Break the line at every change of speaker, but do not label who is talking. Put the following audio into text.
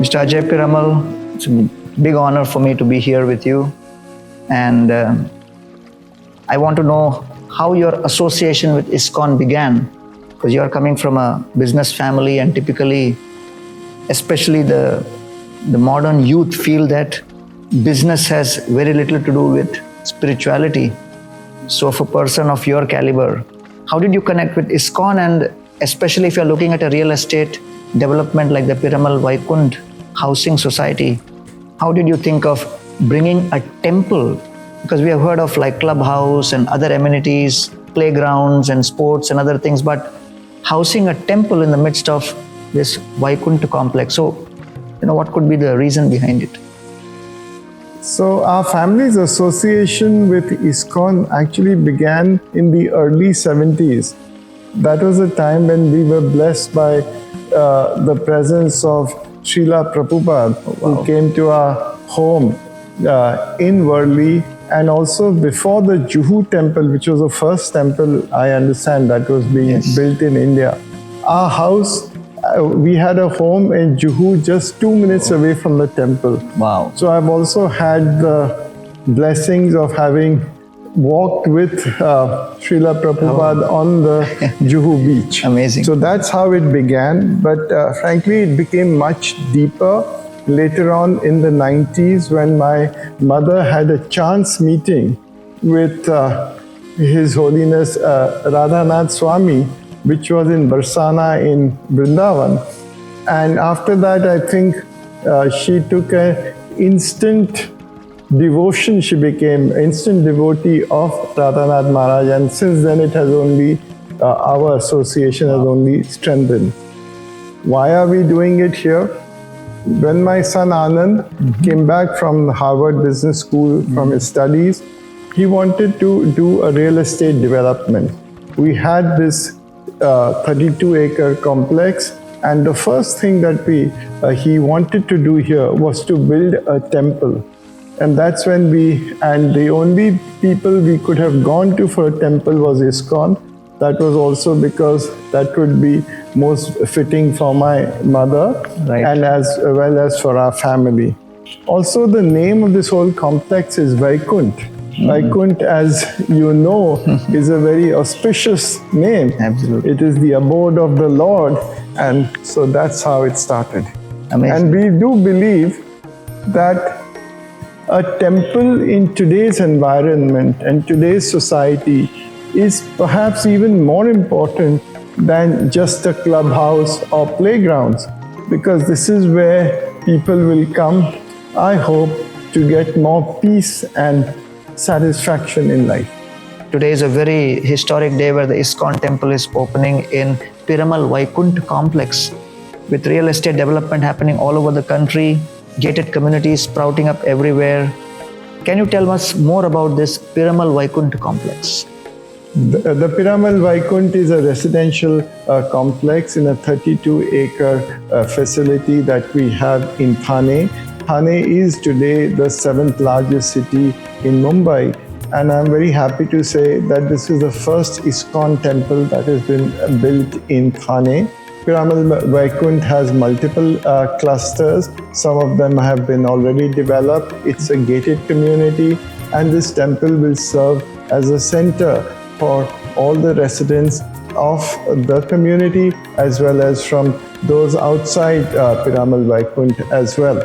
Mr. Ajay Piramal, it's a big honor for me to be here with you. And I want to know how your association with ISKCON began, because you are coming from a business family, and typically, especially the modern youth feel that business has very little to do with spirituality. So for a person of your caliber, how did you connect with ISKCON, and especially if you're looking at a real estate development like the Piramal Vaikunth housing society, how did you think of bringing a temple? Because we have heard of like clubhouse and other amenities, playgrounds and sports and other things, but housing a temple in the midst of this Vaikunth complex. So, what could be the reason behind it?
So our family's association with ISKCON actually began in the early 70s. That was a time when we were blessed by the presence of Srila Prabhupada, who came to our home in Worli, and also before the Juhu temple, which was the first temple, I understand, that was being built in India. Our house, we had a home in Juhu just 2 minutes away from the temple.
Wow.
So I've also had the blessings of having walked with Srila Prabhupada on the Juhu beach.
Amazing.
So that's how it began. But frankly, it became much deeper later on in the 90s when my mother had a chance meeting with His Holiness Radhanath Swami, which was in Barsana in Vrindavan. And after that, I think she took an instant devotion. She became instant devotee of Radhanath Maharaj, and since then it has only, our association has only strengthened. Why are we doing it here? When my son Anand came back from Harvard Business School from his studies, he wanted to do a real estate development. We had this 32-acre complex, and the first thing that he wanted to do here was to build a temple. And that's when the only people we could have gone to for a temple was ISKCON. That was also because that would be most fitting for my mother, and as well as for our family. Also, the name of this whole complex is Vaikunth. Vaikunth, as you know, is a very auspicious name.
Absolutely.
It is the abode of the Lord, and so that's how it started.
Amazing.
And we do believe that a temple in today's environment and today's society is perhaps even more important than just a clubhouse or playgrounds, because this is where people will come, I hope, to get more peace and satisfaction in life.
Today is a very historic day where the ISKCON temple is opening in Piramal Vaikunth complex, with real estate development happening all over the country, gated communities sprouting up everywhere. Can you tell us more about this Piramal Vaikunth complex?
The Piramal Vaikunth is a residential complex in a 32-acre facility that we have in Thane. Thane is today the 7th largest city in Mumbai, and I'm very happy to say that this is the first ISKCON temple that has been built in Thane. Piramal Vaikunth has multiple clusters. Some of them have been already developed. It's a gated community, and this temple will serve as a center for all the residents of the community as well as from those outside Piramal Vaikunth as well.